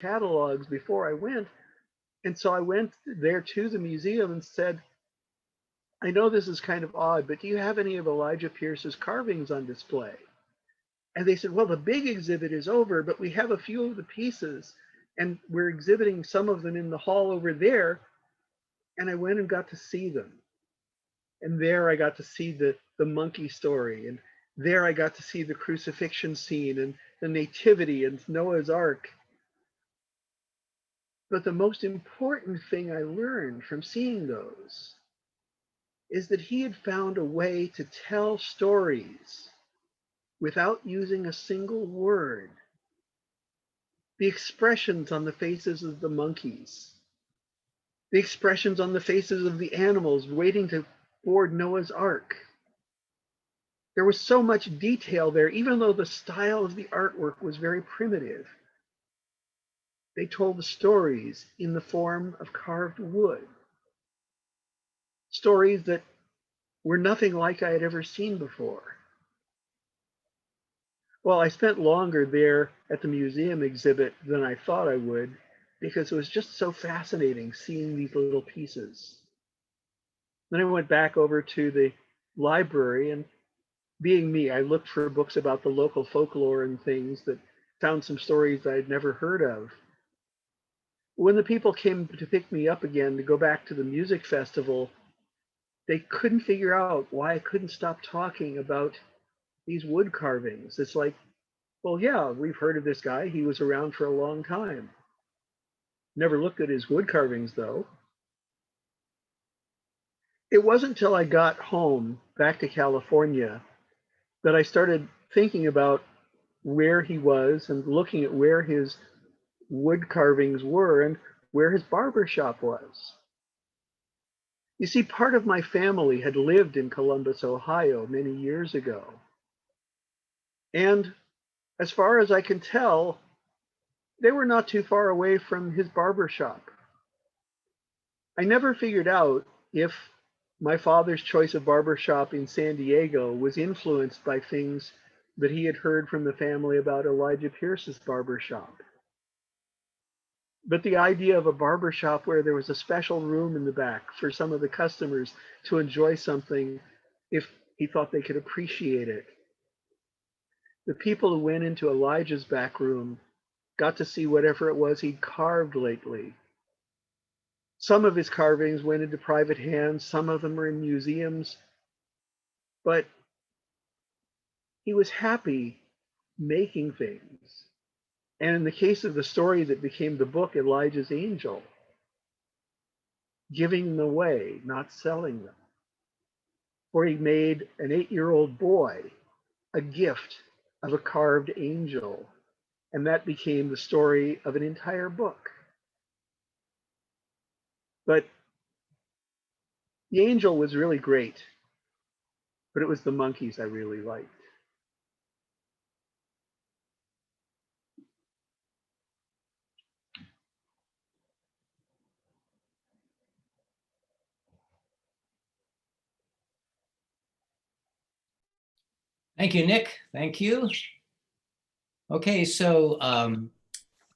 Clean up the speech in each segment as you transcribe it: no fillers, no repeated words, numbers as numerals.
catalogs before I went. And so I went there to the museum and said, I know this is kind of odd, but do you have any of Elijah Pierce's carvings on display? And they said, well, the big exhibit is over, but we have a few of the pieces, and we're exhibiting some of them in the hall over there. And I went and got to see them. And there I got to see the monkey story. And there I got to see the crucifixion scene and the nativity and Noah's Ark. But the most important thing I learned from seeing those is that he had found a way to tell stories without using a single word. The expressions on the faces of the monkeys, the expressions on the faces of the animals waiting to board Noah's Ark. There was so much detail there, even though the style of the artwork was very primitive. They told the stories in the form of carved wood, stories that were nothing like I had ever seen before. Well, I spent longer there at the museum exhibit than I thought I would because it was just so fascinating seeing these little pieces. Then I went back over to the library, and being me, I looked for books about the local folklore and things that found some stories I'd never heard of. When the people came to pick me up again to go back to the music festival, they couldn't figure out why I couldn't stop talking about these wood carvings. It's like, well, yeah, we've heard of this guy. He was around for a long time. Never looked at his wood carvings, though. It wasn't until I got home back to California that I started thinking about where he was and looking at where his wood carvings were and where his barber shop was. You see, part of my family had lived in Columbus, Ohio many years ago. And as far as I can tell, they were not too far away from his barber shop. I never figured out if my father's choice of barber shop in San Diego was influenced by things that he had heard from the family about Elijah Pierce's barber shop. But the idea of a barber shop where there was a special room in the back for some of the customers to enjoy something if he thought they could appreciate it. The people who went into Elijah's back room got to see whatever it was he'd carved lately. Some of his carvings went into private hands, some of them are in museums, but he was happy making things. And in the case of the story that became the book, Elijah's Angel, giving them away, not selling them. For he made an 8-year-old boy a gift of a carved angel, and that became the story of an entire book. But the angel was really great, but it was the monkeys I really liked. Thank you, Nick. Thank you. Okay, so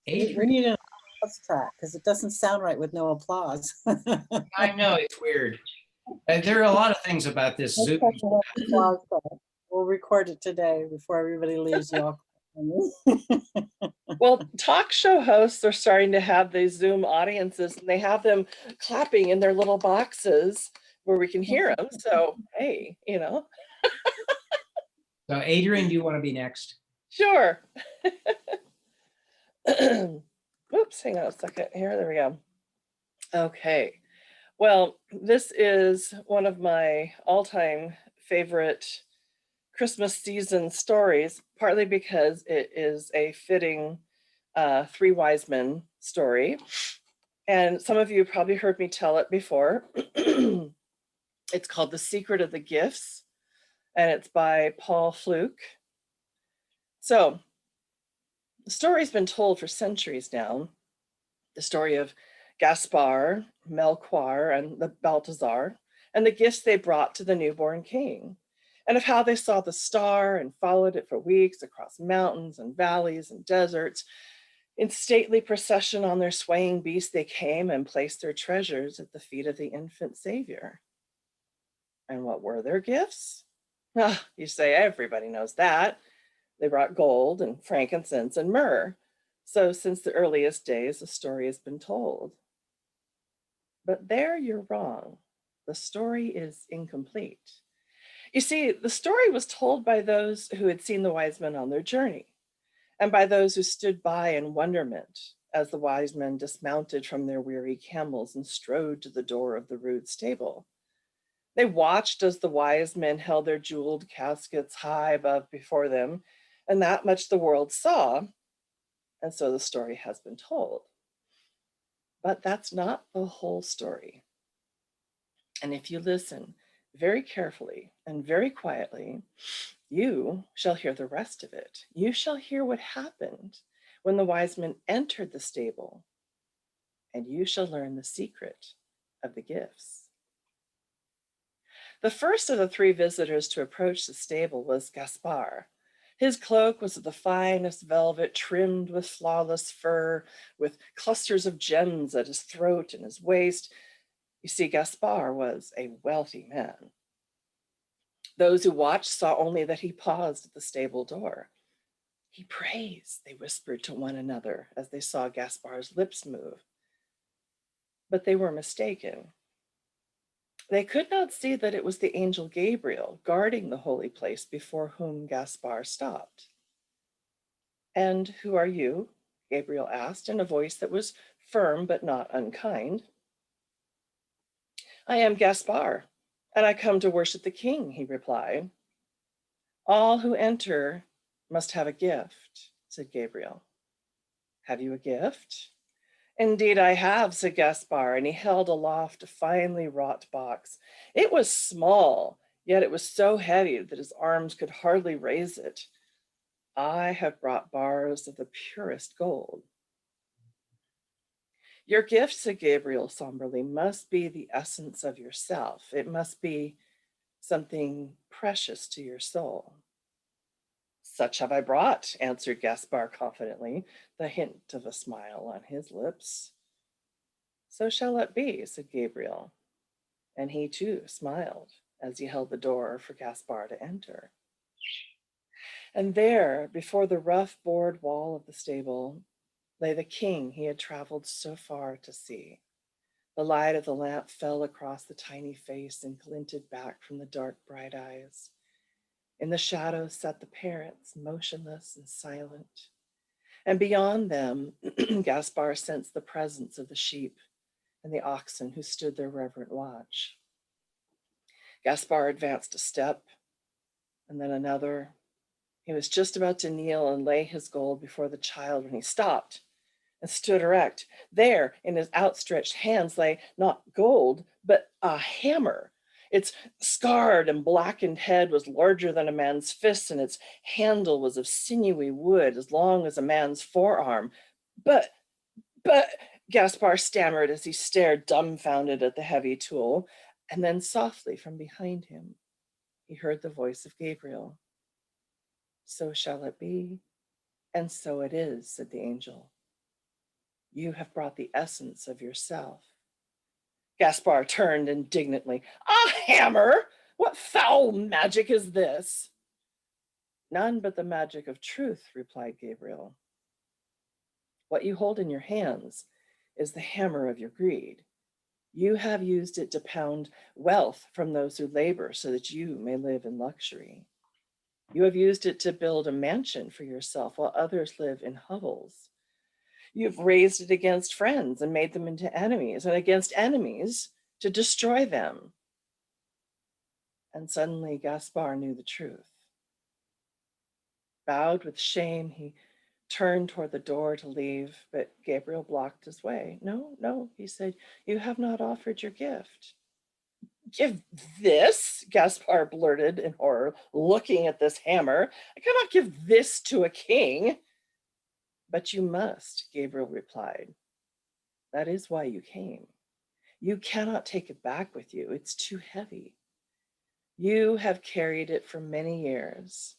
we need an applause track because it doesn't sound right with no applause. I know it's weird. There are a lot of things about this Zoom. We'll record it today before everybody leaves you all. Well, talk show hosts are starting to have these Zoom audiences, and they have them clapping in their little boxes where we can hear them. So, hey, you know. So, Adrian, do you want to be next? Sure. Oops, hang on a second here. There we go. Okay. Well, this is one of my all-time favorite Christmas season stories, partly because it is a fitting Three Wise Men story. And some of you probably heard me tell it before. It's called The Secret of the Gifts, and it's by Paul Fluke. So the story's been told for centuries now. The story of Gaspar, Melchior, and the Balthazar, and the gifts they brought to the newborn king, and of how they saw the star and followed it for weeks across mountains and valleys and deserts. In stately procession on their swaying beasts they came and placed their treasures at the feet of the infant Savior. And what were their gifts? Ah, you say, everybody knows that. They brought gold and frankincense and myrrh. So since the earliest days, the story has been told. But there you're wrong. The story is incomplete. You see, the story was told by those who had seen the wise men on their journey, and by those who stood by in wonderment as the wise men dismounted from their weary camels and strode to the door of the rude stable. They watched as the wise men held their jeweled caskets high above before them, and that much the world saw, and so the story has been told. But that's not the whole story. And if you listen very carefully and very quietly, you shall hear the rest of it. You shall hear what happened when the wise men entered the stable, and you shall learn the secret of the gifts. The first of the three visitors to approach the stable was Gaspar. His cloak was of the finest velvet, trimmed with flawless fur, with clusters of gems at his throat and his waist. You see, Gaspar was a wealthy man. Those who watched saw only that he paused at the stable door. He prays, they whispered to one another as they saw Gaspar's lips move. But they were mistaken. They could not see that it was the angel Gabriel guarding the holy place before whom Gaspar stopped. "And who are you?" Gabriel asked in a voice that was firm but not unkind. "I am Gaspar, and I come to worship the king," he replied. "All who enter must have a gift," said Gabriel. "Have you a gift?" "Indeed I have," said Gaspar, and he held aloft a finely wrought box. It was small, yet it was so heavy that his arms could hardly raise it. "I have brought bars of the purest gold." "Your gift," said Gabriel somberly, "must be the essence of yourself. It must be something precious to your soul." "Such have I brought," answered Gaspar confidently, the hint of a smile on his lips. "So shall it be," said Gabriel, and he too smiled as he held the door for Gaspar to enter. And there, before the rough board wall of the stable, lay the king he had traveled so far to see. The light of the lamp fell across the tiny face and glinted back from the dark, bright eyes. In the shadows sat the parents, motionless and silent. And beyond them, Gaspar sensed the presence of the sheep and the oxen who stood their reverent watch. Gaspar advanced a step, and then another. He was just about to kneel and lay his gold before the child when he stopped and stood erect. There, in his outstretched hands, lay not gold, but a hammer. Its scarred and blackened head was larger than a man's fist, and its handle was of sinewy wood as long as a man's forearm. But, Gaspar stammered as he stared dumbfounded at the heavy tool, and then softly from behind him, he heard the voice of Gabriel. "So shall it be, and so it is," said the angel. "You have brought the essence of yourself." Gaspar turned indignantly. "A hammer? What foul magic is this?" "None but the magic of truth," replied Gabriel. "What you hold in your hands is the hammer of your greed. You have used it to pound wealth from those who labor so that you may live in luxury. You have used it to build a mansion for yourself while others live in hovels. You've raised it against friends and made them into enemies, and against enemies to destroy them." And suddenly Gaspar knew the truth. Bowed with shame, he turned toward the door to leave, but Gabriel blocked his way. "No, no," he said, "you have not offered your gift." "Give this?" Gaspar blurted in horror, looking at this hammer. "I cannot give this to a king." "But you must," Gabriel replied. "That is why you came. You cannot take it back with you. It's too heavy. You have carried it for many years,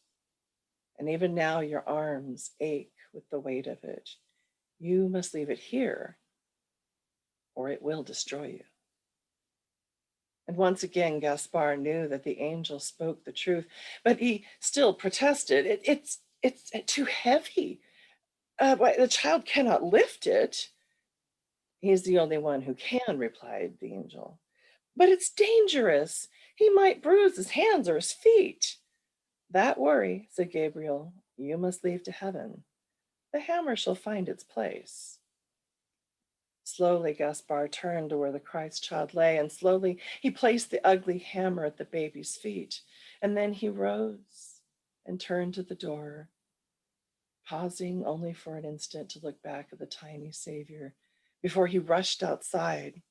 and even now your arms ache with the weight of it. You must leave it here, or it will destroy you. And once again, Gaspar knew that the angel spoke the truth, but he still protested. It's too heavy. The child cannot lift it. He's the only one who can, replied the angel. But it's dangerous. He might bruise his hands or his feet. That worry, said Gabriel, you must leave to heaven. The hammer shall find its place. Slowly, Gaspar turned to where the Christ child lay, and slowly he placed the ugly hammer at the baby's feet. And then he rose and turned to the door, pausing only for an instant to look back at the tiny Savior before he rushed outside.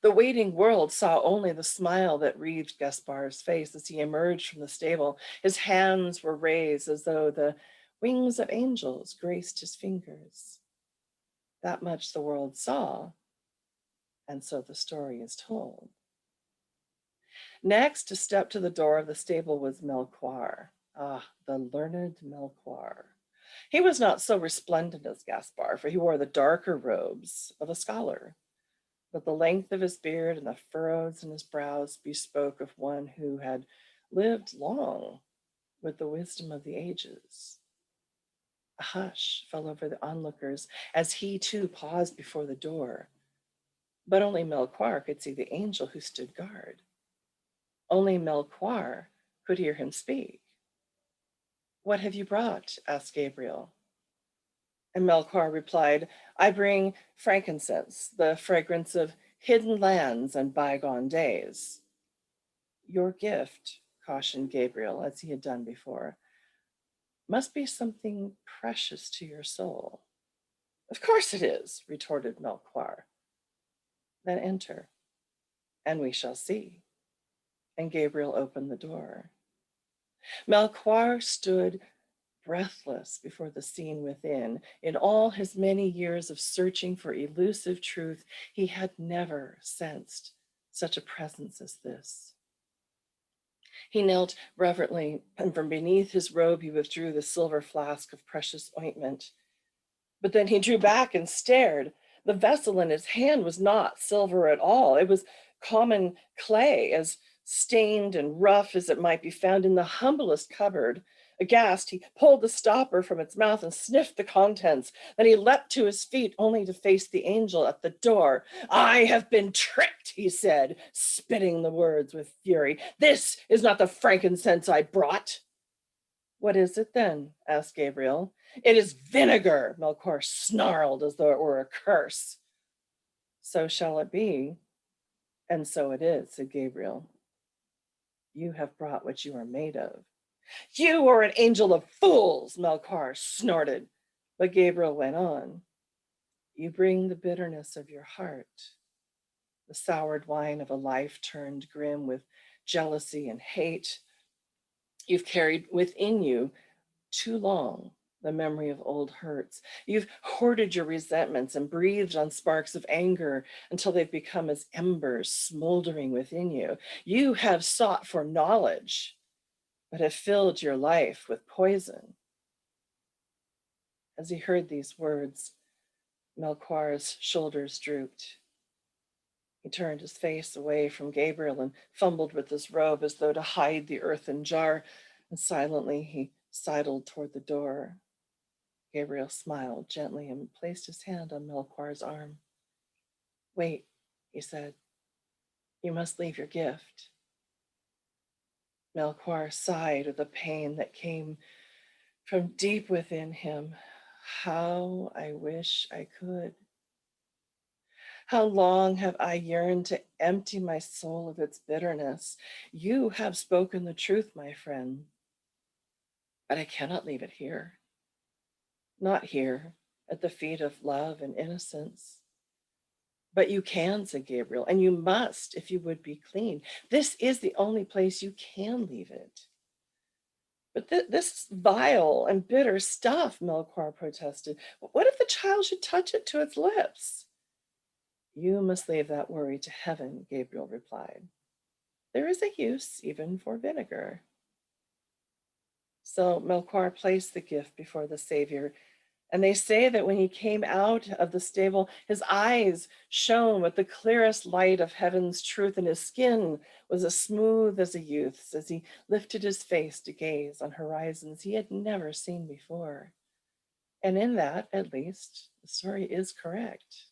The waiting world saw only the smile that wreathed Gaspar's face as he emerged from the stable. His hands were raised as though the wings of angels graced his fingers. That much the world saw, and so the story is told. Next, to step to the door of the stable was Melchoir. Ah, the learned Melchoir. He was not so resplendent as Gaspar, for he wore the darker robes of a scholar. But the length of his beard and the furrows in his brows bespoke of one who had lived long with the wisdom of the ages. A hush fell over the onlookers as he too paused before the door. But only Melchoir could see the angel who stood guard. Only Melchoir could hear him speak. What have you brought? Asked Gabriel. And Melchoir replied, I bring frankincense, the fragrance of hidden lands and bygone days. Your gift, cautioned Gabriel, as he had done before, must be something precious to your soul. Of course it is, retorted Melchoir. Then enter, and we shall see. And Gabriel opened the door. Melchoir stood breathless before the scene within. In all his many years of searching for elusive truth, he had never sensed such a presence as this. He knelt reverently, and from beneath his robe he withdrew the silver flask of precious ointment. But then he drew back and stared. The vessel in his hand was not silver at all. It was common clay, as stained and rough as it might be found in the humblest cupboard. Aghast, he pulled the stopper from its mouth and sniffed the contents. Then he leapt to his feet, only to face the angel at the door. I have been tricked, he said, spitting the words with fury. This is not the frankincense I brought. What is it then? Asked Gabriel. It is vinegar, Melchoir snarled as though it were a curse. So shall it be, and so it is, said Gabriel. You have brought what you are made of. You are an angel of fools, Melchoir snorted. But Gabriel went on. You bring the bitterness of your heart, the soured wine of a life turned grim with jealousy and hate. You've carried within you too long the memory of old hurts. You've hoarded your resentments and breathed on sparks of anger until they've become as embers smoldering within you. You have sought for knowledge, but have filled your life with poison. As he heard these words, Melchoir's shoulders drooped. He turned his face away from Gabriel and fumbled with his robe as though to hide the earthen jar, and silently he sidled toward the door. Gabriel smiled gently and placed his hand on Melchoir's arm. Wait, he said. You must leave your gift. Melchoir sighed with a pain that came from deep within him. How I wish I could. How long have I yearned to empty my soul of its bitterness? You have spoken the truth, my friend, but I cannot leave it here. Not here, at the feet of love and innocence. But you can, said Gabriel, and you must if you would be clean. This is the only place you can leave it. But this vile and bitter stuff, Melchoir protested. What if the child should touch it to its lips? You must leave that worry to heaven, Gabriel replied. There is a use even for vinegar. So Melchoir placed the gift before the Savior, And they say that when he came out of the stable, his eyes shone with the clearest light of heaven's truth, and his skin was as smooth as a youth's as he lifted his face to gaze on horizons he had never seen before. And in that, at least, the story is correct.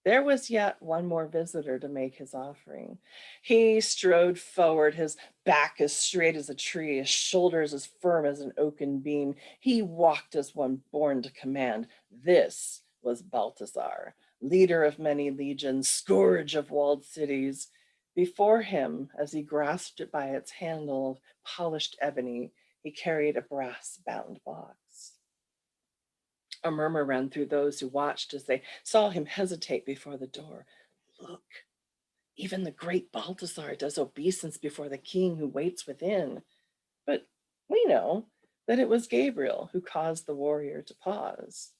There was yet one more visitor to make his offering. He strode forward, his back as straight as a tree, his shoulders as firm as an oaken beam. He walked as one born to command. This was Balthasar, leader of many legions, scourge of walled cities. Before him, as he grasped it by its handle of polished ebony, he carried a brass-bound box. A murmur ran through those who watched as they saw him hesitate before the door. Look, even the great Balthasar does obeisance before the king who waits within. But we know that it was Gabriel who caused the warrior to pause.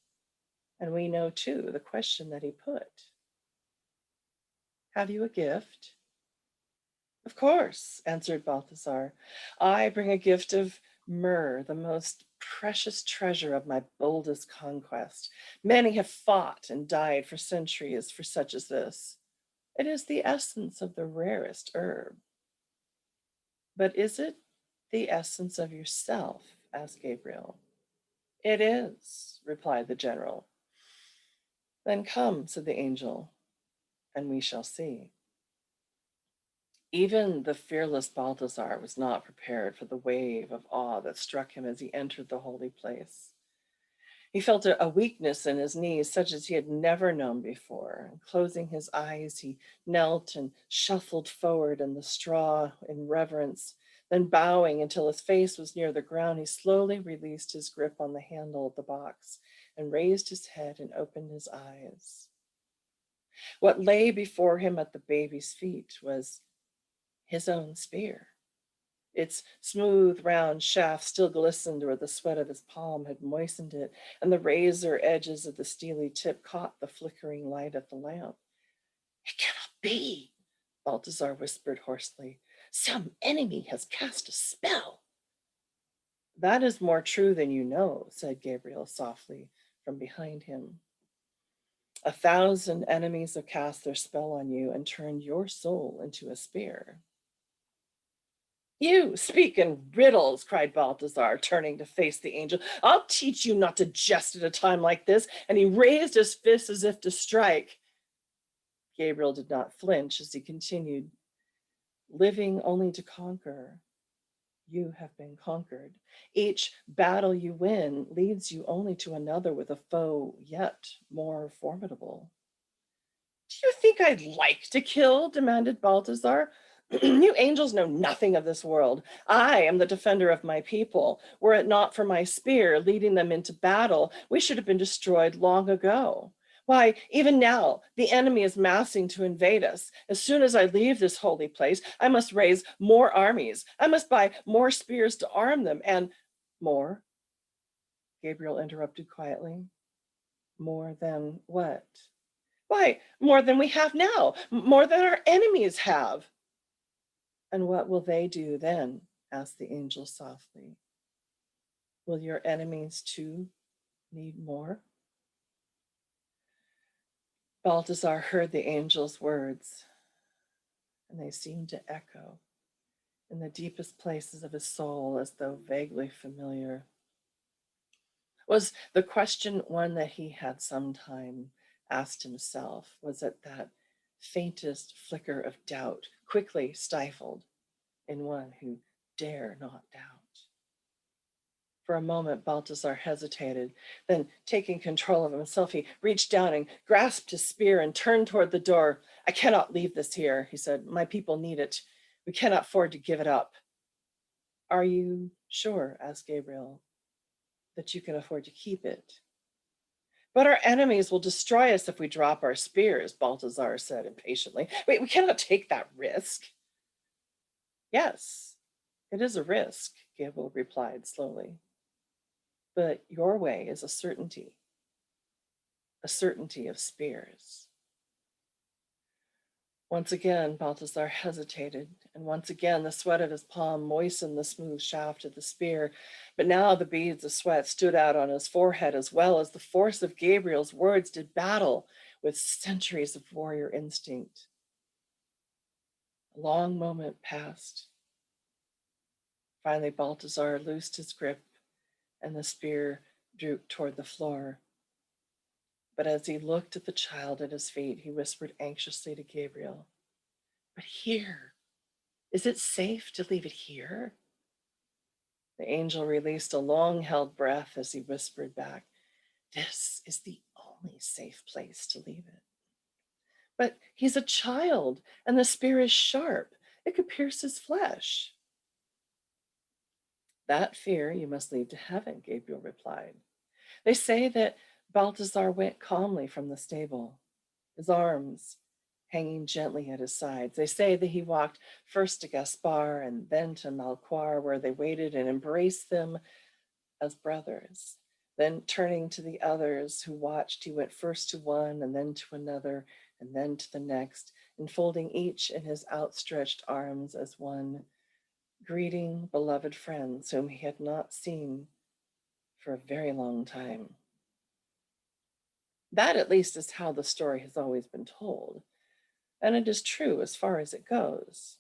And we know too the question that he put. Have you a gift? Of course, answered Balthasar. I bring a gift of myrrh, the most precious treasure of my boldest conquest. Many have fought and died for centuries for such as this. It is the essence of the rarest herb. But is it the essence of yourself? Asked Gabriel. It is, replied the general. Then come, said the angel, and we shall see. Even the fearless Balthasar was not prepared for the wave of awe that struck him as he entered the holy place. He felt a weakness in his knees, such as he had never known before. And closing his eyes, he knelt and shuffled forward in the straw in reverence. Then bowing until his face was near the ground, he slowly released his grip on the handle of the box and raised his head and opened his eyes. What lay before him at the baby's feet was his own spear. Its smooth, round shaft still glistened where the sweat of his palm had moistened it, and the razor edges of the steely tip caught the flickering light of the lamp. It cannot be, Balthasar whispered hoarsely. Some enemy has cast a spell. That is more true than you know, said Gabriel softly from behind him. 1,000 enemies have cast their spell on you and turned your soul into a spear. You speak in riddles, cried Balthasar, turning to face the angel. I'll teach you not to jest at a time like this. And he raised his fist as if to strike. Gabriel did not flinch as he continued, living only to conquer. You have been conquered. Each battle you win leads you only to another with a foe yet more formidable. Do you think I'd like to kill? Demanded Balthasar. You angels know nothing of this world. I am the defender of my people. Were it not for my spear leading them into battle, we should have been destroyed long ago. Why, even now, the enemy is massing to invade us. As soon as I leave this holy place, I must raise more armies. I must buy more spears to arm them, and more, Gabriel interrupted quietly. More than what? Why, more than we have now, more than our enemies have. And what will they do then? Asked the angel softly. Will your enemies too need more? Balthasar heard the angel's words, and they seemed to echo in the deepest places of his soul as though vaguely familiar. Was the question one that he had sometime asked himself? Was it that faintest flicker of doubt, quickly stifled in one who dare not doubt? For a moment, Balthasar hesitated. Then, taking control of himself, he reached down and grasped his spear and turned toward the door. I cannot leave this here, he said. My people need it. We cannot afford to give it up. Are you sure, asked Gabriel, that you can afford to keep it? But our enemies will destroy us if we drop our spears, Balthasar said impatiently. We cannot take that risk. Yes, it is a risk, Gabriel replied slowly. But your way is a certainty of spears. Once again, Balthazar hesitated, and once again the sweat of his palm moistened the smooth shaft of the spear. But now the beads of sweat stood out on his forehead, as well as the force of Gabriel's words did battle with centuries of warrior instinct. A long moment passed. Finally, Balthazar loosed his grip, and the spear drooped toward the floor. But as he looked at the child at his feet, he whispered anxiously to Gabriel, "But here, is it safe to leave it here?" The angel released a long-held breath as he whispered back, "This is the only safe place to leave it." "But he's a child, and the spear is sharp. It could pierce his flesh." "That fear you must leave to heaven," Gabriel replied. They say that Balthazar went calmly from the stable, his arms hanging gently at his sides. They say that he walked first to Gaspar and then to Malquar, where they waited and embraced them as brothers. Then turning to the others who watched, he went first to one and then to another and then to the next, enfolding each in his outstretched arms as one, greeting beloved friends whom he had not seen for a very long time. That, at least, is how the story has always been told, and it is true as far as it goes.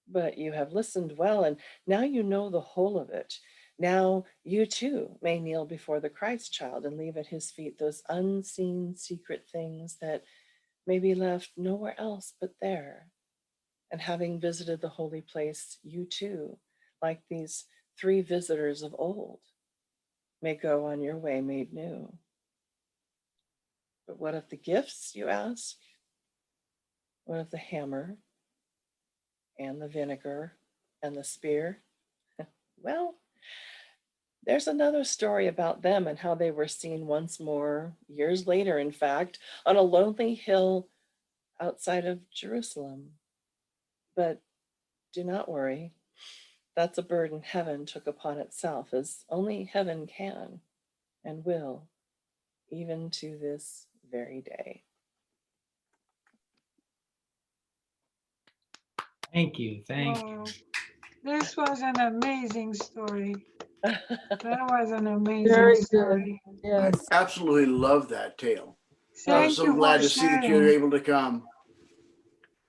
But you have listened well, and now you know the whole of it. Now you too may kneel before the Christ child and leave at his feet those unseen secret things that may be left nowhere else but there. And having visited the holy place, you too, like these 3 visitors of old, may go on your way made new. But what of the gifts, you ask? What of the hammer and the vinegar and the spear? Well, there's another story about them and how they were seen once more, years later, in fact, on a lonely hill outside of Jerusalem. But do not worry, that's a burden heaven took upon itself, as only heaven can and will, even to this very day. Thank you. Thank you. Wow. This was an amazing story. That was an amazing Very good. story. I Yes. absolutely love that tale. I was Thank so you glad for to see that you're sharing. able to come.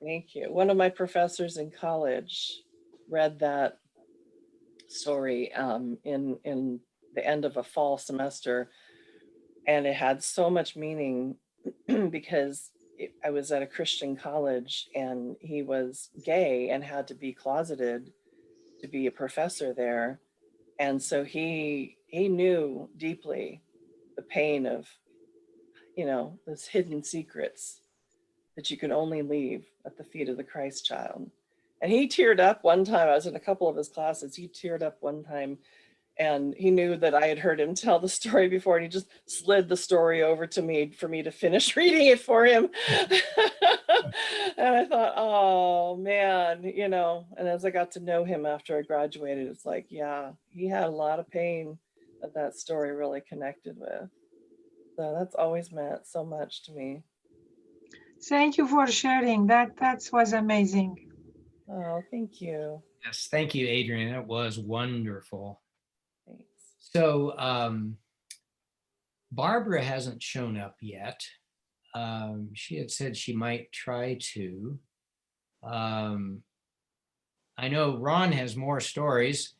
Thank you. One of my professors in college read that story in the end of a fall semester, and it had so much meaning because I was at a Christian college, and he was gay and had to be closeted to be a professor there, and so he knew deeply the pain of, those hidden secrets that you can only leave at the feet of the Christ child. And he teared up one time. I was in a couple of his classes. He teared up one time, and he knew that I had heard him tell the story before, and he just slid the story over to me for me to finish reading it for him. And I thought, oh man, and as I got to know him after I graduated, it's like, yeah, he had a lot of pain that story really connected with. So that's always meant so much to me. Thank you for sharing. That was amazing. Oh, thank you. Yes, thank you, Adrian. That was wonderful. Thanks. So Barbara hasn't shown up yet. She had said she might try to. I know Ron has more stories.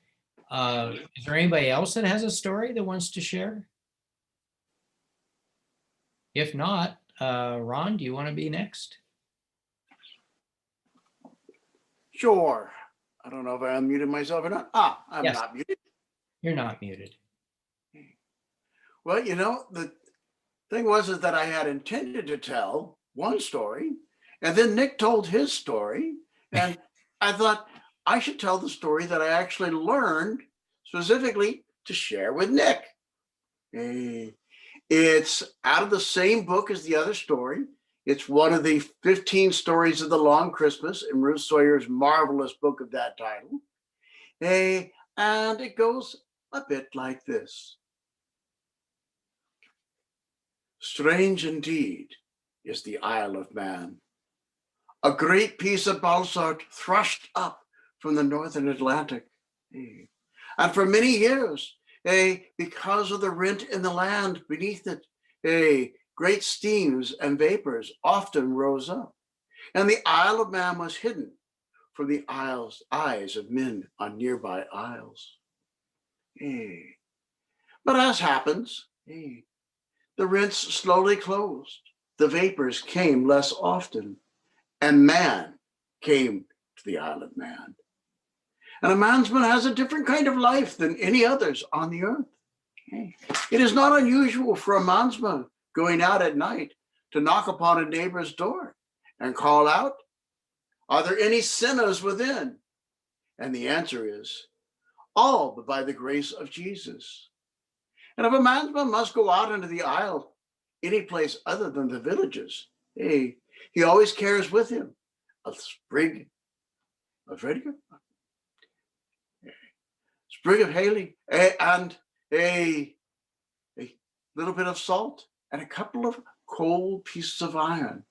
Is there anybody else that has a story that wants to share? If not, Ron, do you want to be next? Sure. I don't know if I unmuted myself or not. I'm Yes. not muted. You're not muted. Well, the thing was is that I had intended to tell one story, and then Nick told his story, and I thought I should tell the story that I actually learned specifically to share with Nick. It's out of the same book as the other story. It's one of the 15 stories of the Long Christmas in Ruth Sawyer's marvelous book of that title. And it goes a bit like this. Strange indeed is the Isle of Man, a great piece of basalt thrust up from the northern Atlantic. And for many years, because of the rent in the land beneath it, great steams and vapors often rose up, and the Isle of Man was hidden from the eyes of men on nearby isles. But as happens, the rents slowly closed, the vapors came less often, and man came to the Isle of Man. And a mansman has a different kind of life than any others on the earth. It is not unusual for a mansman going out at night to knock upon a neighbor's door and call out, "Are there any sinners within?" And the answer is, "All but by the grace of Jesus." And if a mansman must go out into the isle, any place other than the villages, he always carries with him a sprig of haley and a little bit of salt and a couple of cold pieces of iron.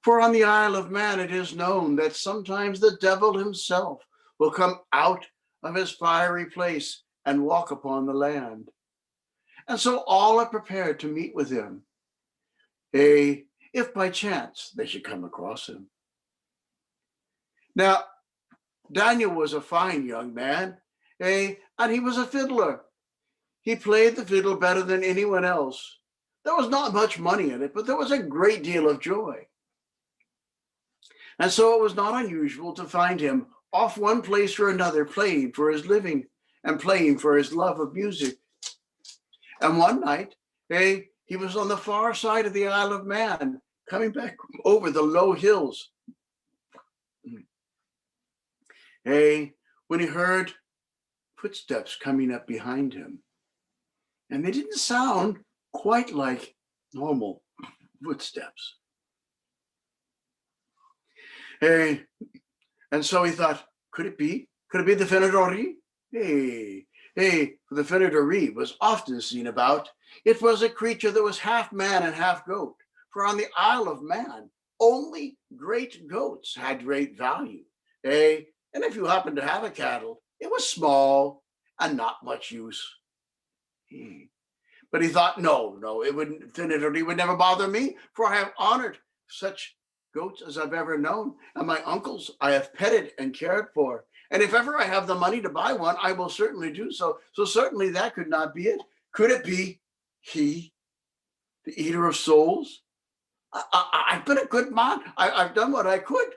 For on the Isle of Man, it is known that sometimes the devil himself will come out of his fiery place and walk upon the land. And so all are prepared to meet with him, if by chance they should come across him. Now, Daniel was a fine young man, and he was a fiddler. He played the fiddle better than anyone else. There was not much money in it, but there was a great deal of joy. And so it was not unusual to find him off one place or another, playing for his living and playing for his love of music. And one night, he was on the far side of the Isle of Man, coming back over the low hills. When he heard footsteps coming up behind him. And they didn't sound quite like normal footsteps. And so he thought, could it be the Fenadori? The Fenadori was often seen about. It was a creature that was half man and half goat. For on the Isle of Man, only great goats had great value. And if you happened to have a cattle, it was small and not much use. But he thought, no, it wouldn't. Fenadori would never bother me, for I have honored such goats as I've ever known, and my uncles I have petted and cared for. And if ever I have the money to buy one, I will certainly do so. So certainly that could not be it. Could it be he, the eater of souls? I've been a good man. I've done what I could.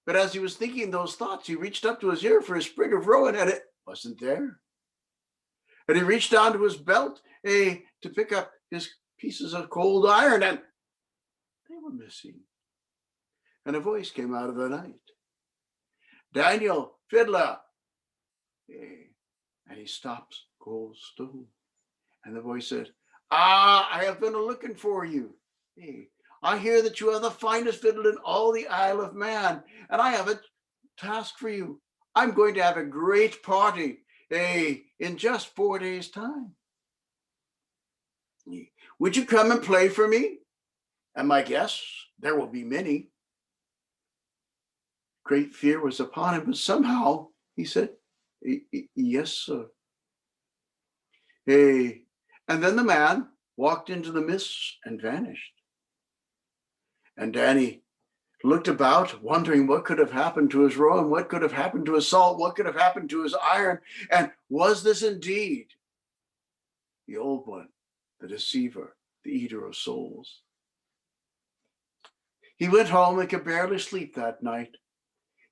But as he was thinking those thoughts, he reached up to his ear for a sprig of rowan, and it wasn't there. And he reached down to his belt to pick up his pieces of cold iron, and they were missing. And a voice came out of the night. "Daniel, fiddler." And he stops cold still. And the voice said, I have been looking for you. I hear that you are the finest fiddle in all the Isle of Man, and I have a task for you. I'm going to have a great party in just 4 days' time. Would you come and play for me? And my guests, there will be many. Great fear was upon him, but somehow he said, "Yes, sir." And then the man walked into the mist and vanished. And Danny looked about, wondering what could have happened to his rowan, what could have happened to his salt, what could have happened to his iron, and was this indeed the old one, the deceiver, the eater of souls? He went home and could barely sleep that night.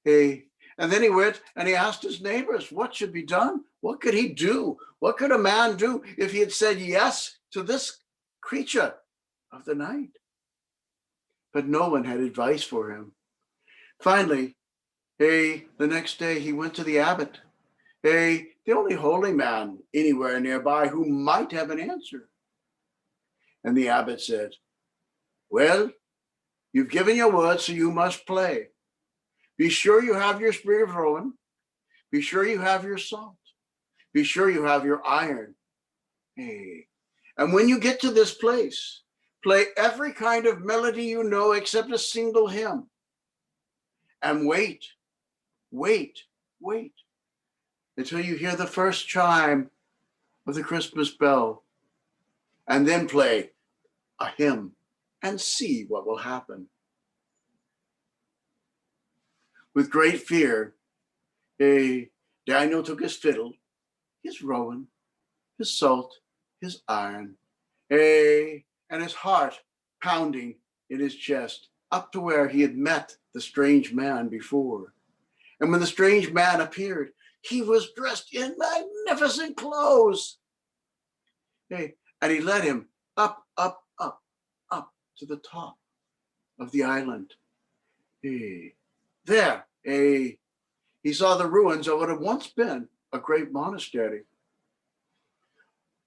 And then he went and he asked his neighbors what should be done. What could he do? What could a man do if he had said yes to this creature of the night? But no one had advice for him. Finally, the next day he went to the abbot, the only holy man anywhere nearby who might have an answer. And the abbot said, "Well, you've given your word, so you must play. Be sure you have your sprig of rowan. Be sure you have your salt. Be sure you have your iron. And when you get to this place, Play every kind of melody you know except a single hymn. And wait, wait, wait until you hear the first chime of the Christmas bell. And then play a hymn and see what will happen. With great fear, Daniel took his fiddle, his rowan, his salt, his iron, and his heart pounding in his chest, up to where he had met the strange man before. And when the strange man appeared, he was dressed in magnificent clothes. And he led him up, up, up, up to the top of the island. There, he saw the ruins of what had once been a great monastery.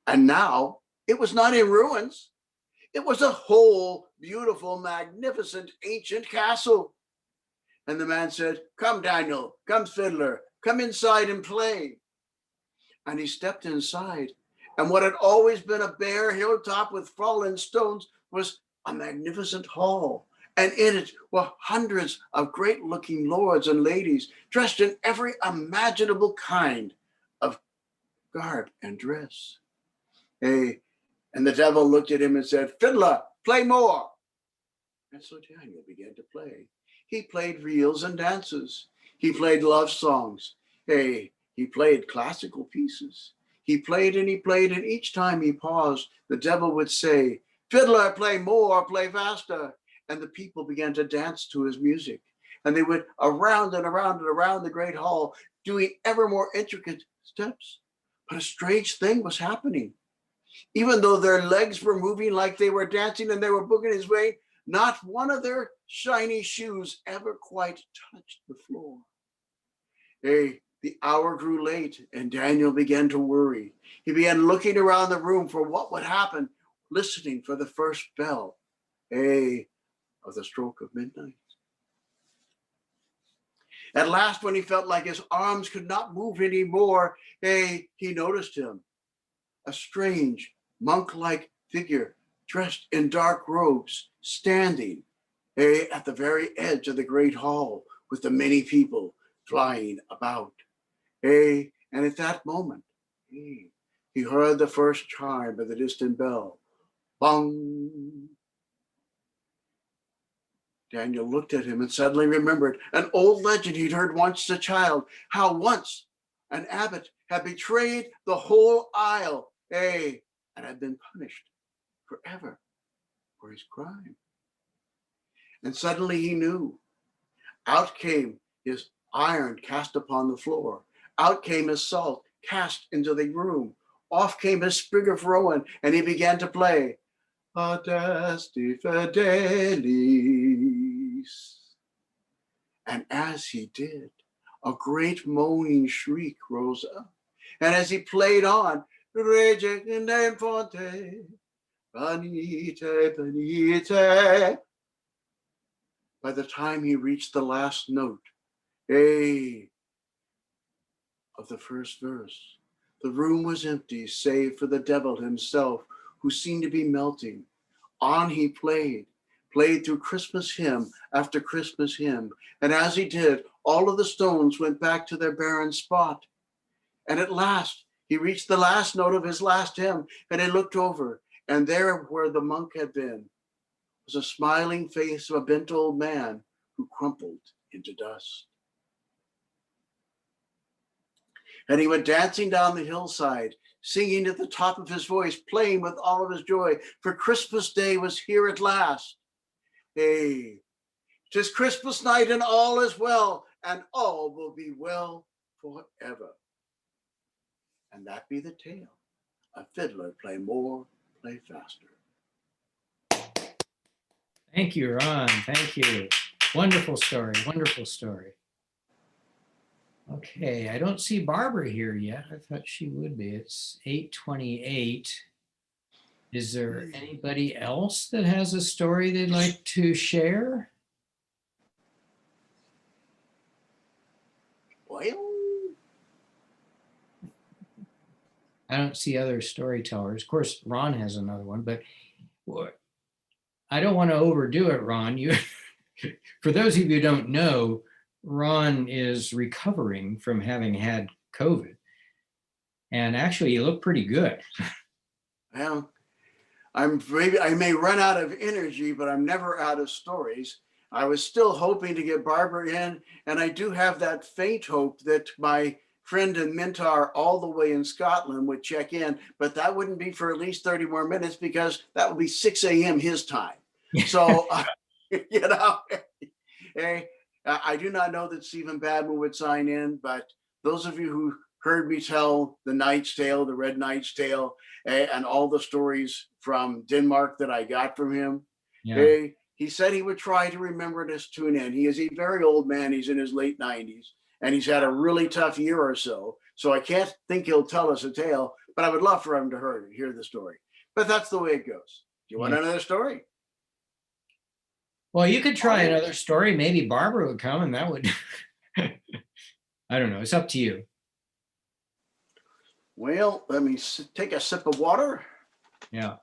And now it was not in ruins. It was a whole beautiful, magnificent, ancient castle. And the man said, "Come, Daniel, come, fiddler, come inside and play." And he stepped inside. And what had always been a bare hilltop with fallen stones was a magnificent hall. And in it were hundreds of great-looking lords and ladies dressed in every imaginable kind of garb and dress. And the devil looked at him and said, "Fiddler, play more." And so Daniel began to play. He played reels and dances. He played love songs. He played classical pieces. He played, and each time he paused, the devil would say, "Fiddler, play more, play faster." And the people began to dance to his music. And they went around and around and around the great hall, doing ever more intricate steps. But a strange thing was happening. Even though their legs were moving like they were dancing and they were booging his way, not one of their shiny shoes ever quite touched the floor. The hour grew late and Daniel began to worry. He began looking around the room for what would happen, listening for the first bell, of the stroke of midnight. At last, when he felt like his arms could not move anymore, he noticed him, a strange monk-like figure dressed in dark robes, standing at the very edge of the great hall with the many people flying about. And at that moment, he heard the first chime of the distant bell. Bong. Daniel looked at him and suddenly remembered an old legend he'd heard once as a child, how once an abbot had betrayed the whole isle, and had been punished forever for his crime. And suddenly he knew. Out came his iron cast upon the floor. Out came his salt cast into the room. Off came his sprig of rowan, and he began to play Adeste Fidelis. And as he did, a great moaning shriek rose up. And as he played on, Rege in fonte, Benite, Benite. By the time he reached the last note, of the first verse, the room was empty, save for the devil himself, who seemed to be melting. On he played through Christmas hymn after Christmas hymn. And as he did, all of the stones went back to their barren spot. And at last, he reached the last note of his last hymn, and he looked over, and there where the monk had been was a smiling face of a bent old man who crumpled into dust. And he went dancing down the hillside, singing at the top of his voice, playing with all of his joy, for Christmas Day was here at last. 'Tis Christmas night and all is well, and all will be well forever. And that be the tale. A fiddler play more, play faster. Thank you, Ron. Thank you. Wonderful story. Wonderful story. Okay, I don't see Barbara here yet. I thought she would be. It's 8:28. Is there anybody else that has a story they'd like to share? Well, I don't see other storytellers. Of course, Ron has another one, but I don't want to overdo it, Ron. You, for those of you who don't know, Ron is recovering from having had COVID. And actually, you look pretty good. Well, I may run out of energy, but I'm never out of stories. I was still hoping to get Barbara in, and I do have that faint hope that my friend and mentor all the way in Scotland would check in, but that wouldn't be for at least 30 more minutes because that would be 6 a.m. his time. So, you know, hey, I do not know that Stephen Badman would sign in, but those of you who heard me tell the Knight's Tale, the Red Knight's Tale, and all the stories from Denmark that I got from him, Yeah. he said he would try to remember to tune in. He is a very old man. He's in his late 90s, and he's had a really tough year or so. So I can't think he'll tell us a tale, but I would love for him to hear the story. But that's the way it goes. Do you want Yeah. another story? Well, you could try another story. Maybe Barbara would come and that would, I don't know. It's up to you. Well, let me take a sip of water. Yeah.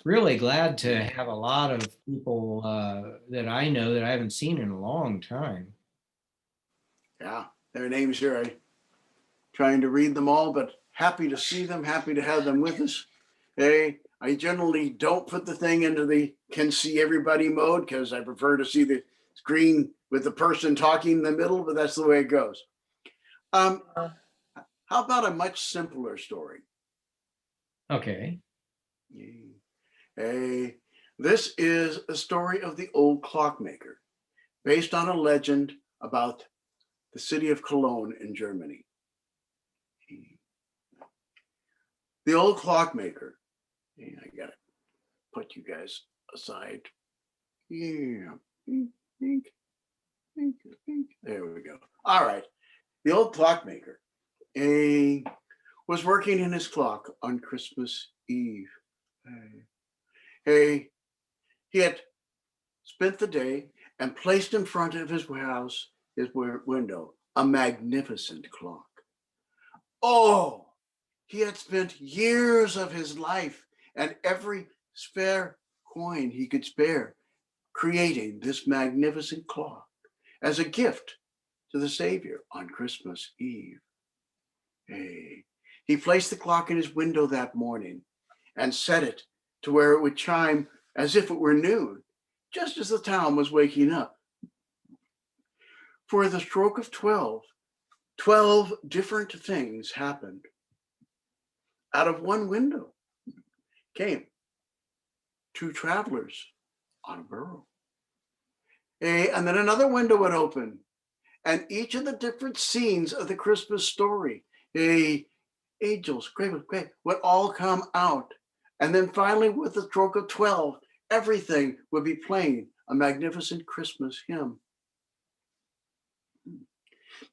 Really glad to have a lot of people that I know that I haven't seen in a long time. Yeah, their names here. I'm trying to read them all, but happy to see them, happy to have them with us. Hey, I generally don't put the thing into the can see everybody mode because I prefer to see the screen with the person talking in the middle, but that's the way it goes. How about a much simpler story? Okay. Hey, this is a story of the old clockmaker, based on a legend about the city of Cologne in Germany. The old clockmaker, I gotta put you guys aside. Yeah, there we go. All right, the old clockmaker was working in his clock on Christmas Eve. He had spent the day and placed in front of his house, his window, a magnificent clock. Oh, he had spent years of his life and every spare coin he could spare creating this magnificent clock as a gift to the Savior on Christmas Eve. He placed the clock in his window that morning and set it to where it would chime as if it were noon, just as the town was waking up. For the stroke of 12, 12 different things happened. Out of one window came 2 travelers on a burro. And then another window would open, and each of the different scenes of the Christmas story, angels, great, would all come out. And then finally, with the stroke of 12, everything would be playing a magnificent Christmas hymn.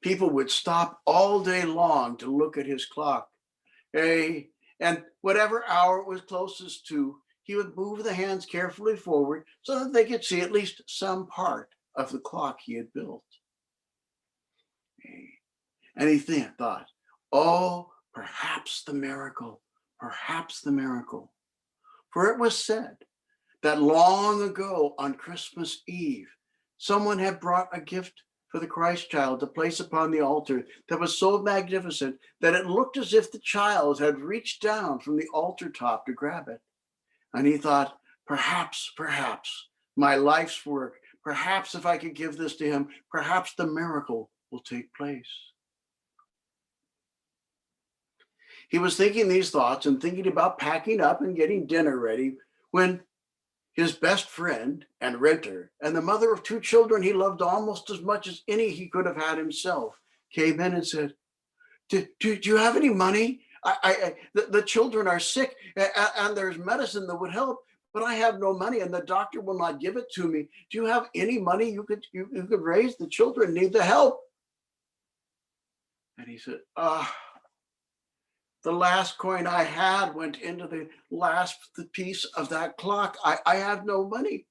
People would stop all day long to look at his clock. And whatever hour it was closest to, he would move the hands carefully forward so that they could see at least some part of the clock he had built. And he thought, oh, perhaps the miracle, perhaps the miracle. For it was said that long ago on Christmas Eve, someone had brought a gift for the Christ child to place upon the altar that was so magnificent that it looked as if the child had reached down from the altar top to grab it. And he thought, perhaps my life's work, perhaps if I could give this to him, perhaps the miracle will take place. He was thinking these thoughts and thinking about packing up and getting dinner ready when his best friend and renter and the mother of 2 children he loved almost as much as any he could have had himself came in and said, do you have any money? The children are sick and there's medicine that would help, but I have no money and the doctor will not give it to me. Do you have any money you could raise? The children need the help. And he said, the last coin I had went into the last piece of that clock. I have no money.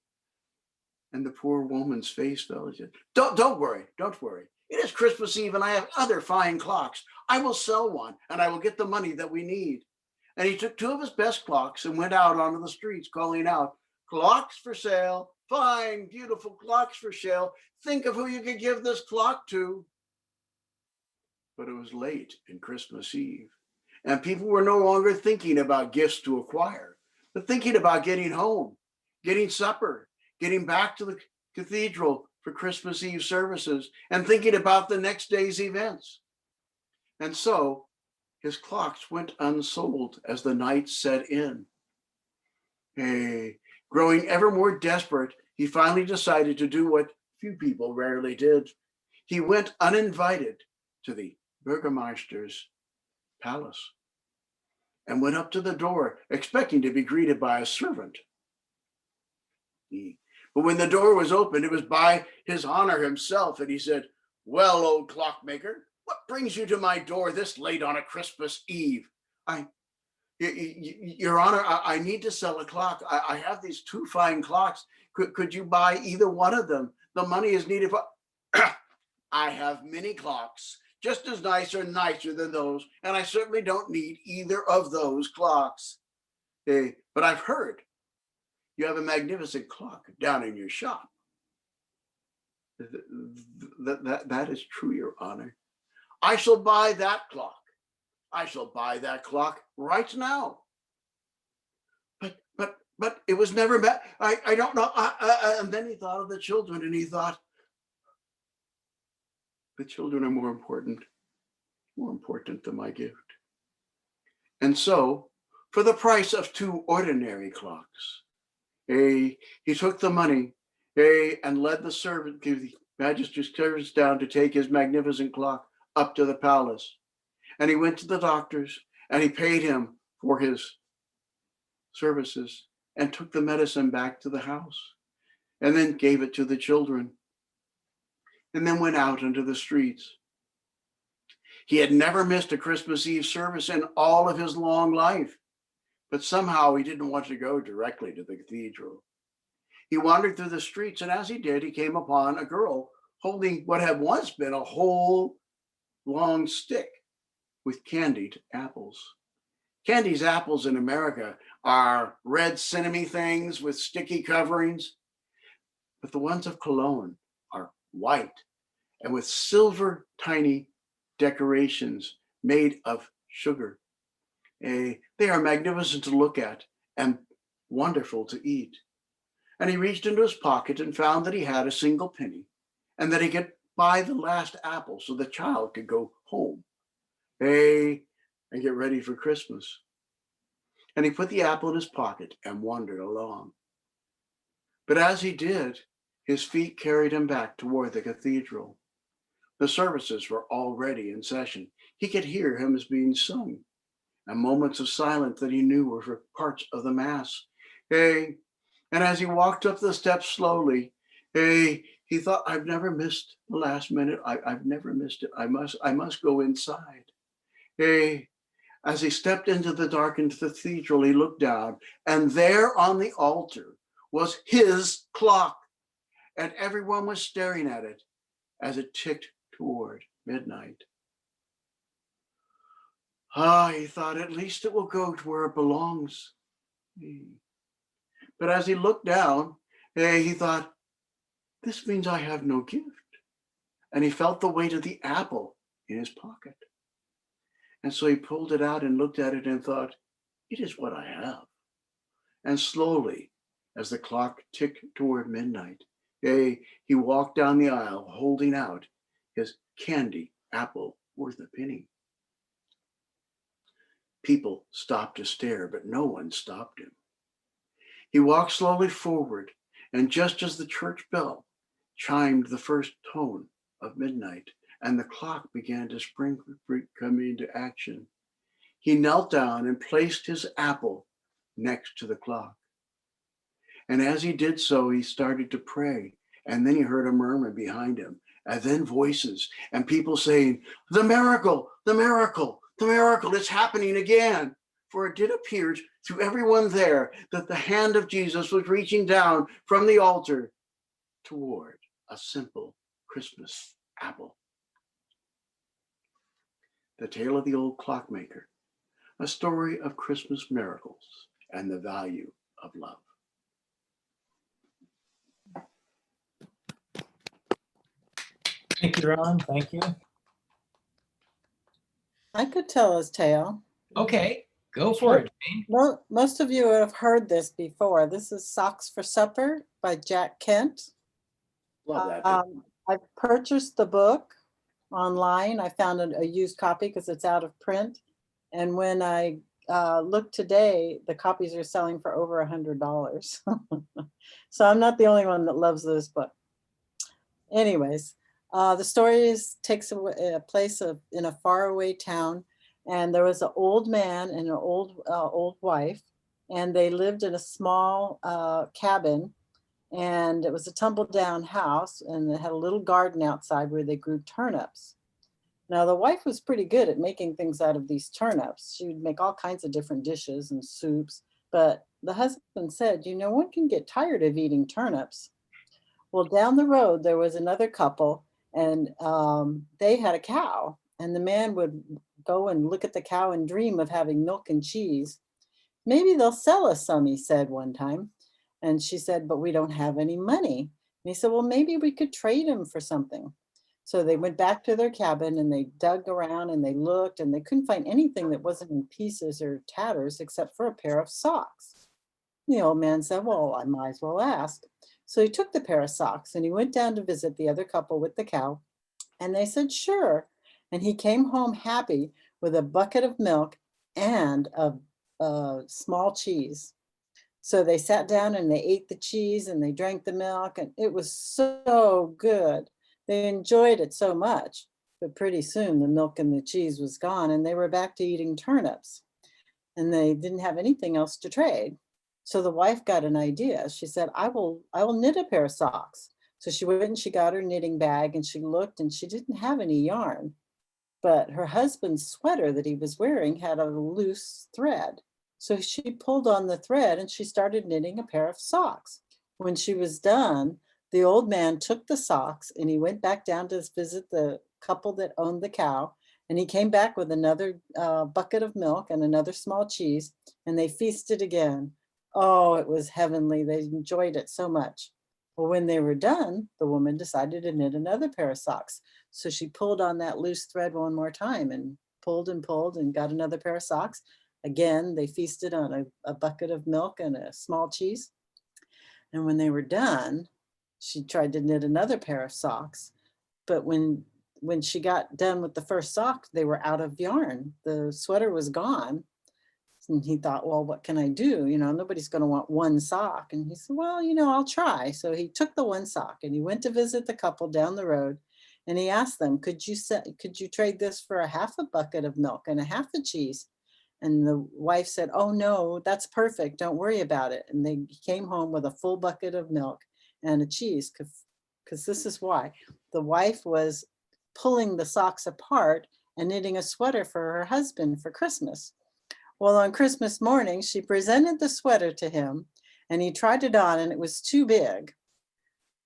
And the poor woman's face fell. She said, don't worry. It is Christmas Eve and I have other fine clocks. I will sell one and I will get the money that we need. And he took 2 of his best clocks and went out onto the streets calling out, "Clocks for sale, fine, beautiful clocks for sale. Think of who you could give this clock to." But it was late in Christmas Eve, and people were no longer thinking about gifts to acquire, but thinking about getting home, getting supper, getting back to the cathedral for Christmas Eve services, and thinking about the next day's events. And so his clocks went unsold as the night set in. Growing ever more desperate, he finally decided to do what few people rarely did. He went uninvited to the Burgermeister's palace and went up to the door, expecting to be greeted by a servant. But when the door was opened, it was by his honor himself, and he said, "Well, old clockmaker, what brings you to my door this late on a Christmas Eve?" Your Honor, I need to sell a clock. I have these 2 fine clocks. Could you buy either one of them? The money is needed for... I have many clocks, just as nice or nicer than those, and I certainly don't need either of those clocks. But I've heard you have a magnificent clock down in your shop. That is true, Your Honor. I shall buy that clock. I shall buy that clock right now. But it was never met. I don't know. And then he thought of the children, and he thought, the children are more important than my gift. And so, for the price of 2 ordinary clocks, he took the money, and led the servant, the magistrate's servants down to take his magnificent clock up to the palace. And he went to the doctor's, and he paid him for his services, and took the medicine back to the house, and then gave it to the children, and then went out into the streets. He had never missed a Christmas Eve service in all of his long life, but somehow he didn't want to go directly to the cathedral. He wandered through the streets, and as he did, he came upon a girl holding what had once been a whole long stick with candied apples. Candied apples in America are red cinnamon things with sticky coverings, but the ones of Cologne are white and with silver tiny decorations made of sugar. They are magnificent to look at and wonderful to eat. And he reached into his pocket and found that he had a single penny, and that he could buy the last apple so the child could go home and get ready for Christmas. And he put the apple in his pocket and wandered along. But as he did, his feet carried him back toward the cathedral. The services were already in session. He could hear hymns being sung, and moments of silence that he knew were for parts of the Mass. And as he walked up the steps slowly, he thought, "I've never missed the last minute. I've never missed it. I must go inside." As he stepped into the darkened cathedral, he looked down, and there on the altar was his clock, and everyone was staring at it as it ticked toward midnight. He thought, at least it will go to where it belongs. But as he looked down, he thought, this means I have no gift. And he felt the weight of the apple in his pocket. And so he pulled it out and looked at it and thought, it is what I have. And slowly, as the clock ticked toward midnight, he walked down the aisle holding out his candy apple worth a penny. People stopped to stare, but no one stopped him. He walked slowly forward, and just as the church bell chimed the first tone of midnight and the clock began to come into action, he knelt down and placed his apple next to the clock. And as he did so, he started to pray, and then he heard a murmur behind him, and then voices and people saying, the miracle, the miracle, the miracle, it's happening again. For it did appear to everyone there that the hand of Jesus was reaching down from the altar toward a simple Christmas apple. The Tale of the Old Clockmaker, a story of Christmas miracles and the value of love. Thank you, Ron. Thank you. I could tell his tale. Okay, go for it, Jane. Most of you have heard this before. This is Socks for Supper by Jack Kent. Love that. Book. I've purchased the book online. I found a used copy because it's out of print. And when I looked today, the copies are selling for over $100. So I'm not the only one that loves this book. Anyways, the story takes place in a faraway town, and there was an old man and an old wife, and they lived in a small cabin, and it was a tumble down house, and it had a little garden outside where they grew turnips. Now the wife was pretty good at making things out of these turnips. She would make all kinds of different dishes and soups, but the husband said, you know, one can get tired of eating turnips. Well, down the road, there was another couple, and they had a cow, and the man would go and look at the cow and dream of having milk and cheese. Maybe they'll sell us some, he said one time. And she said, but we don't have any money. And he said, well, maybe we could trade him for something. So they went back to their cabin and they dug around and they looked and they couldn't find anything that wasn't in pieces or tatters except for a pair of socks. The old man said, well, I might as well ask. So he took the pair of socks and he went down to visit the other couple with the cow. And they said, sure. And he came home happy with a bucket of milk and a small cheese. So they sat down and they ate the cheese and they drank the milk, and it was so good. They enjoyed it so much, but pretty soon the milk and the cheese was gone and they were back to eating turnips, and they didn't have anything else to trade. So the wife got an idea. She said, I will knit a pair of socks. So she went and she got her knitting bag and she looked and she didn't have any yarn, but her husband's sweater that he was wearing had a loose thread. So she pulled on the thread and she started knitting a pair of socks. When she was done, the old man took the socks and he went back down to visit the couple that owned the cow. And he came back with another bucket of milk and another small cheese, and they feasted again. Oh, it was heavenly. They enjoyed it so much. Well, when they were done, the woman decided to knit another pair of socks. So she pulled on that loose thread one more time and pulled and got another pair of socks. Again, they feasted on a bucket of milk and a small cheese. And when they were done, she tried to knit another pair of socks. But when she got done with the first sock, they were out of yarn. The sweater was gone. And he thought, well, what can I do? You know, nobody's going to want one sock. And he said, well, you know, I'll try. So he took the one sock and he went to visit the couple down the road. And he asked them, could you trade this for a half a bucket of milk and a half a cheese? And the wife said, oh, no, that's perfect. Don't worry about it. And they came home with a full bucket of milk and a cheese, because this is why. The wife was pulling the socks apart and knitting a sweater for her husband for Christmas. Well, on Christmas morning, she presented the sweater to him and he tried it on and it was too big.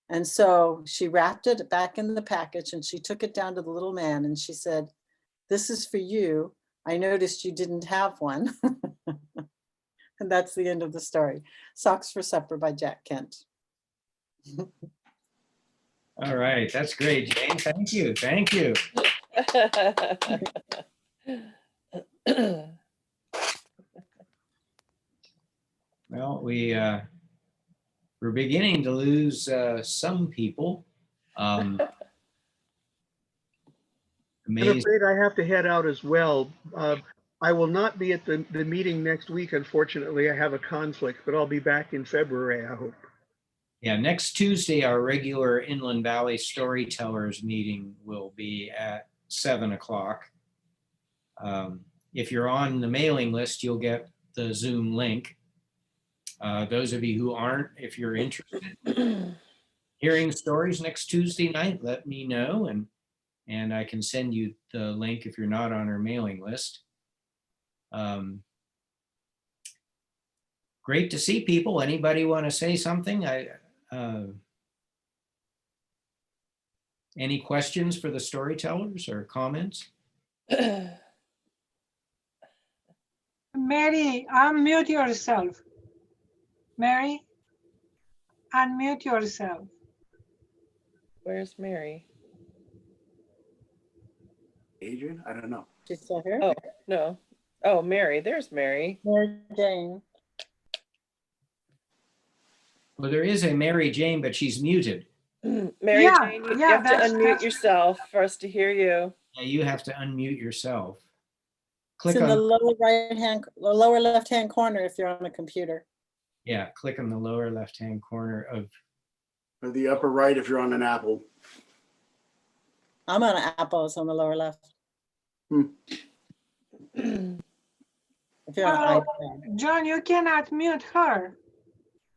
And so she wrapped it back in the package and she took it down to the little man and she said, this is for you. I noticed you didn't have one. And that's the end of the story. Socks for Supper by Jack Kent. All right, that's great, Jane. Thank you. Thank you. Well, we're beginning to lose some people. I'm Amazing. afraid I have to head out as well. I will not be at the meeting next week, unfortunately. I have a conflict, but I'll be back in February, I hope. Yeah, next Tuesday, our regular Inland Valley Storytellers meeting will be at 7 o'clock. If you're on the mailing list, you'll get the Zoom link. Those of you who aren't, if you're interested in hearing stories next Tuesday night, let me know, and I can send you the link if you're not on our mailing list. Great to see people. Anybody want to say something? Any questions for the storytellers or comments? Mary, unmute yourself. Mary, unmute yourself. Where's Mary? Adrian, I don't know. She's still here? Oh, no. Oh, Mary, there's Mary. Mary Jane. Well, there is a Mary Jane, but she's muted. Mary Yeah, Jane, you yeah, have to that's- unmute that's- yourself for us to hear you. Yeah, you have to unmute yourself. It's Click in the on, lower left-hand corner if you're on a computer. yeah, click on the lower left-hand corner of, Or the upper right if you're on an Apple. I'm on Apple, it's on the lower left. If you're on Oh, iPad. John, you cannot mute her.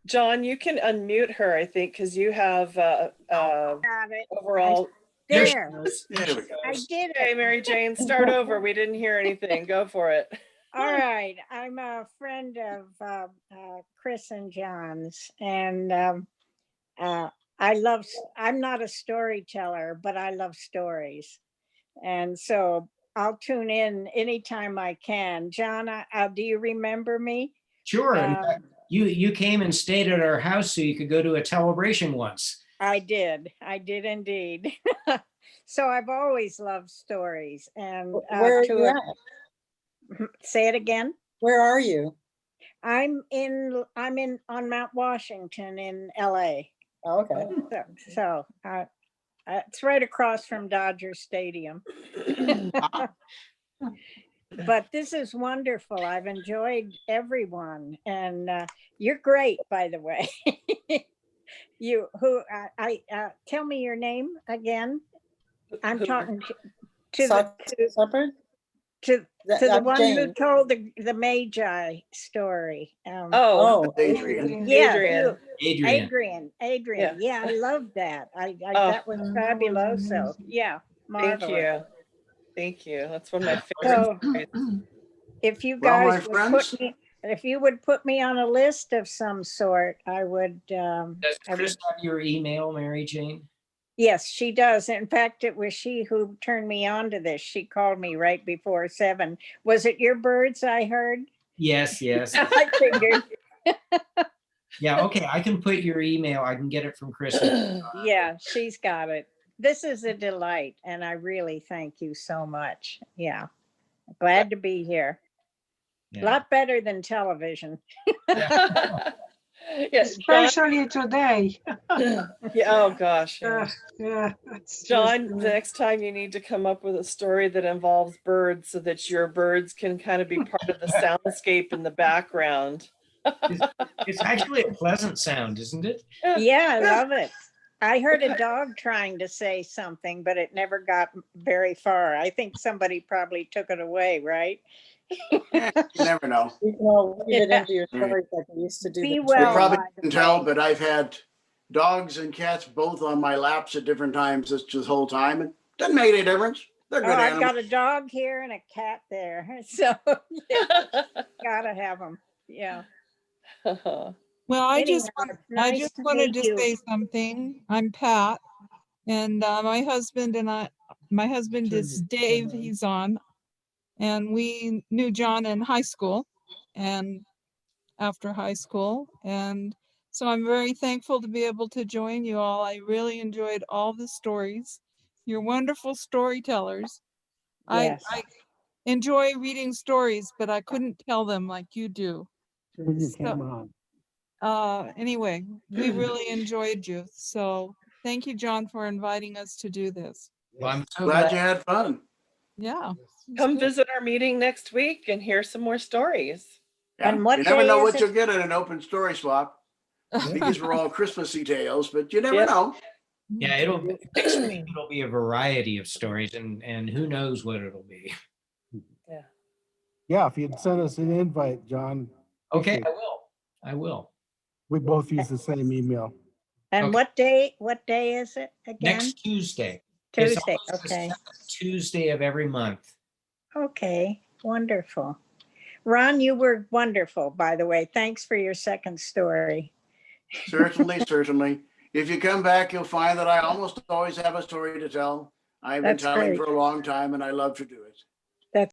John, you can unmute her, I think, because you have Got it. overall. there she There, goes. There we go. I did Okay, it. Mary Jane, start over. We didn't hear anything. Go for it. All right. I'm a friend of Chris and John's, and I'm not a storyteller, but I love stories. And so I'll tune in anytime I can. John, do you remember me? Sure, in Um, fact, you came and stayed at our house so you could go to a celebration once. I did indeed. So I've always loved stories, and Where are you at? say it again. Where are you? I'm on Mount Washington in LA. Oh, okay. So it's right across from Dodger Stadium. But this is wonderful. I've enjoyed everyone, and you're great, by the way. Tell me your name again. I'm talking to Supper? the I'm one who Jane. told the Magi story. Oh, Adrian. yeah, Adrian. Adrian. Yeah, I love that. Oh. That was fabuloso. Yeah, Thank marvelous. you. Thank you. That's one of my favorite So stories. if you Well, my guys would friends- if you would put me on a list of some sort, I would. Does I Chris would. have your email, Mary Jane? Yes, she does. In fact, it was she who turned me on to this. She called me right before 7. Was it your birds I heard? Yes, yes. I figured. Yeah, okay, I can put your email. I can get it from Chris. Yeah, she's got it. This is a delight, and I really thank you so much. Yeah, glad to be here. A Yeah. lot better than television. Yeah, John, Especially today. yeah, oh gosh. Yeah. Yeah. That's John, just, the next time you need to come up with a story that involves birds so that your birds can kind of be part of the soundscape in the background. It's actually a pleasant sound, isn't it? Yeah, I love it. I heard a dog trying to say something, but it never got very far. I think somebody probably took it away, right? You never know. You can all read it Yeah. into your stories like we used to do. Be the- You well. probably by the can tell, way. but I've had dogs and cats both on my laps at different times this whole time. It doesn't make any difference. They're Oh, good I've animals. got a dog here and a cat there. So yeah, gotta have them. Yeah. Well, I just, Anyhow, it's I nice just to wanted meet to you. say something. I'm Pat, and my husband is Dave. He's on, and we knew John in high school, and after high school, and so I'm very thankful to be able to join you all. I really enjoyed all the stories. You're wonderful storytellers. Yes. I enjoy reading stories, but I couldn't tell them like you do. Turn your So- camera on. Anyway, we really enjoyed you. So thank you, John, for inviting us to do this. Well, I'm so Glad glad. you had fun. Yeah. it was Come good. visit our meeting next week and hear some more stories. Yeah, And what you never day know is what it? you'll get in an open story swap. These were all Christmassy tales, but you never Yeah. know. Yeah, next week it'll be a variety of stories, and who knows what it'll be. Yeah, if you'd send us an invite, John, Okay, Okay. I will. we both use the same email. And Okay. what day is it again? Next Tuesday. It's Tuesday. always the Okay. second Tuesday of every month. Okay. Wonderful. Ron, you were wonderful, by the way. Thanks for your second story. Certainly, certainly. If you come back, you'll find that I almost always have a story to tell. I've been That's telling great. for a long time and I love to do it.